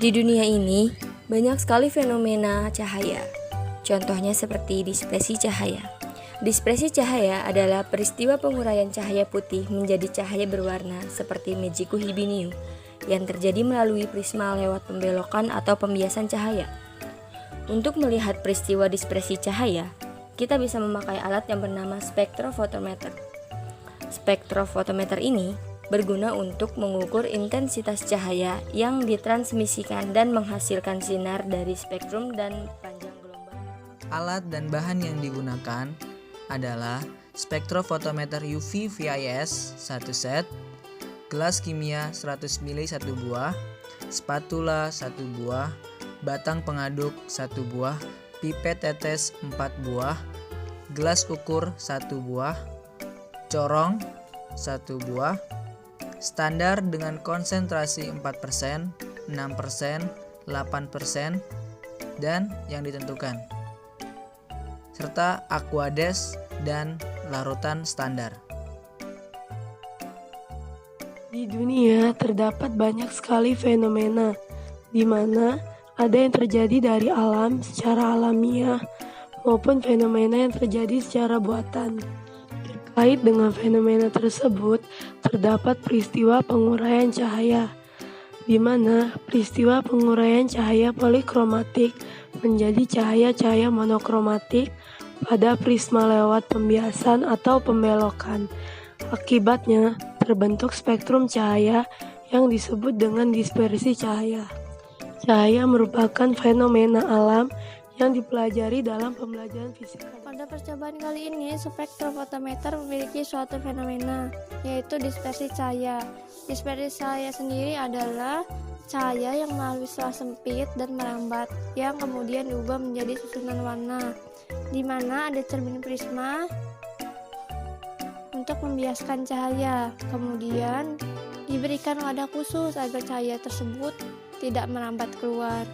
Di dunia ini, banyak sekali fenomena cahaya. Contohnya seperti dispersi cahaya. Dispersi cahaya adalah peristiwa penguraian cahaya putih menjadi cahaya berwarna seperti Mejiku Hibiniu yang terjadi melalui prisma lewat pembelokan atau pembiasan cahaya. Untuk melihat peristiwa dispersi cahaya, kita bisa memakai alat yang bernama spektrofotometer. Spektrofotometer ini berguna untuk mengukur intensitas cahaya yang ditransmisikan dan menghasilkan sinar dari spektrum dan panjang gelombang. Alat dan bahan yang digunakan adalah spektrofotometer UV VIS 1 set, gelas kimia 100 ml 1 buah, spatula 1 buah, batang pengaduk 1 buah, pipet tetes 4 buah, gelas ukur 1 buah, corong 1 buah, standar dengan konsentrasi 4%, 6%, 8%, dan yang ditentukan, serta aquades dan larutan standar. Di dunia terdapat banyak sekali fenomena, di mana ada yang terjadi dari alam secara alamiah maupun fenomena yang terjadi secara buatan. Terkait dengan fenomena tersebut, terdapat peristiwa penguraian cahaya, di mana peristiwa penguraian cahaya polikromatik menjadi cahaya-cahaya monokromatik pada prisma lewat pembiasan atau pembelokan. Akibatnya, terbentuk spektrum cahaya yang disebut dengan dispersi cahaya. Cahaya merupakan fenomena alam yang dipelajari dalam pembelajaran fisika. Pada percobaan kali ini, spektrofotometer memiliki suatu fenomena, yaitu dispersi cahaya. Dispersi cahaya sendiri adalah cahaya yang melalui celah sempit dan merambat, yang kemudian diubah menjadi susunan warna, di mana ada cermin prisma untuk membiaskan cahaya. Kemudian diberikan wadah khusus agar cahaya tersebut tidak merambat keluar.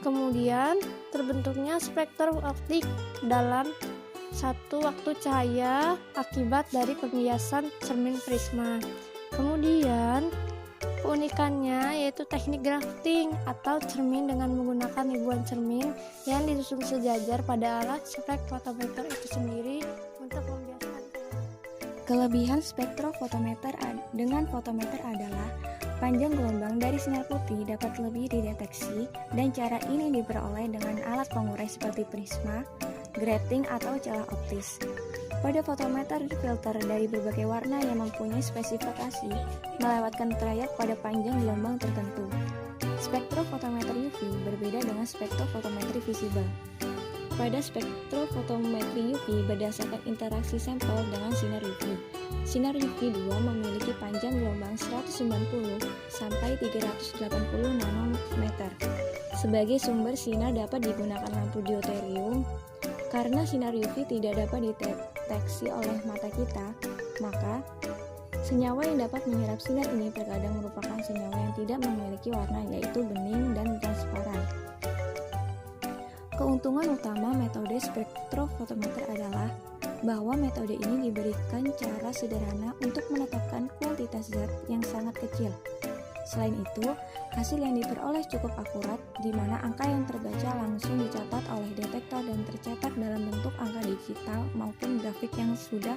Kemudian terbentuknya spektrum optik dalam satu waktu cahaya akibat dari pembiasan cermin prisma. Kemudian keunikannya yaitu teknik grafting atau cermin dengan menggunakan ribuan cermin yang disusun sejajar pada alat spektrofotometer itu sendiri untuk membiaskan. Kelebihan spektrofotometer dengan fotometer adalah panjang gelombang dari sinar putih dapat lebih dideteksi, dan cara ini diperoleh dengan alat pengurai seperti prisma, grating, atau celah optis. Pada fotometer, filter dari berbagai warna yang mempunyai spesifikasi melewatkan trayek pada panjang gelombang tertentu. Spektrofotometer UV berbeda dengan spektrofotometri visible. Pada spektrofotometri UV berdasarkan interaksi sampel dengan sinar UV. Sinar UV2 memiliki panjang gelombang 190 sampai 380 nanometer. Sebagai sumber sinar dapat digunakan lampu deuterium. Karena sinar UV tidak dapat dideteksi oleh mata kita, maka senyawa yang dapat menyerap sinar ini terkadang merupakan senyawa yang tidak memiliki warna, yaitu bening dan transparan. Keuntungan utama metode spektrofotometer adalah bahwa metode ini diberikan cara sederhana untuk menetapkan kuantitas zat yang sangat kecil. Selain itu, hasil yang diperoleh cukup akurat, di mana angka yang terbaca langsung dicatat oleh detektor dan tercetak dalam bentuk angka digital maupun grafik yang sudah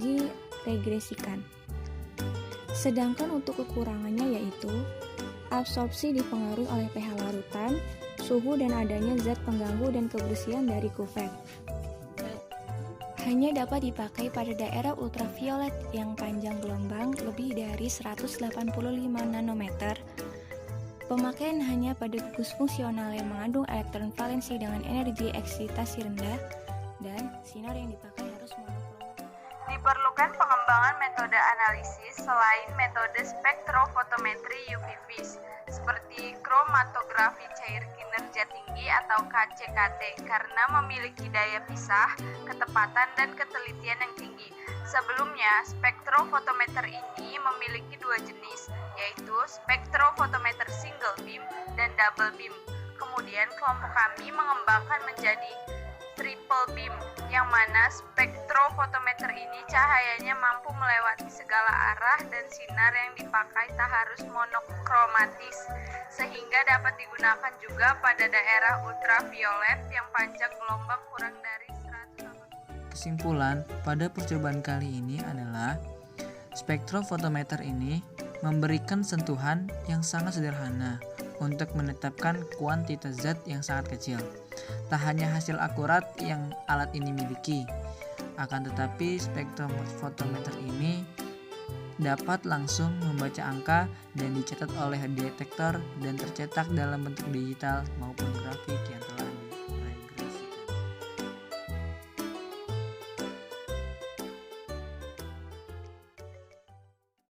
diregresikan. Sedangkan untuk kekurangannya yaitu absorpsi dipengaruhi oleh pH larutan, suhu, dan adanya zat pengganggu dan kebersihan dari kuvert. Hanya dapat dipakai pada daerah ultraviolet yang panjang gelombang lebih dari 185 nanometer. Pemakaian hanya pada gugus fungsional yang mengandung elektron valensi dengan energi eksitasi rendah, dan sinar yang dipakai harus monokromatik. Diperlukan pengembangan metode analisis selain metode spektrofotometri UV-Vis seperti kromatografi cair kinerja tinggi atau KCKT karena memiliki daya pisah, ketepatan, dan ketelitian yang tinggi. Sebelumnya, spektrofotometer ini memiliki dua jenis, yaitu spektrofotometer single beam dan double beam. Kemudian kelompok kami mengembangkan menjadi triple beam, yang mana spektrofotometer ini cahayanya mampu melewati segala arah dan sinar yang dipakai tak harus monokromatis, sehingga dapat digunakan juga pada daerah ultraviolet yang panjang gelombang kurang dari 180. Kesimpulan pada percobaan kali ini adalah spektrofotometer ini memberikan sentuhan yang sangat sederhana untuk menetapkan kuantitas zat yang sangat kecil. Tak hanya hasil akurat yang alat ini miliki, akan tetapi spektrofotometer ini dapat langsung membaca angka dan dicatat oleh detektor dan tercetak dalam bentuk digital maupun grafik yang telah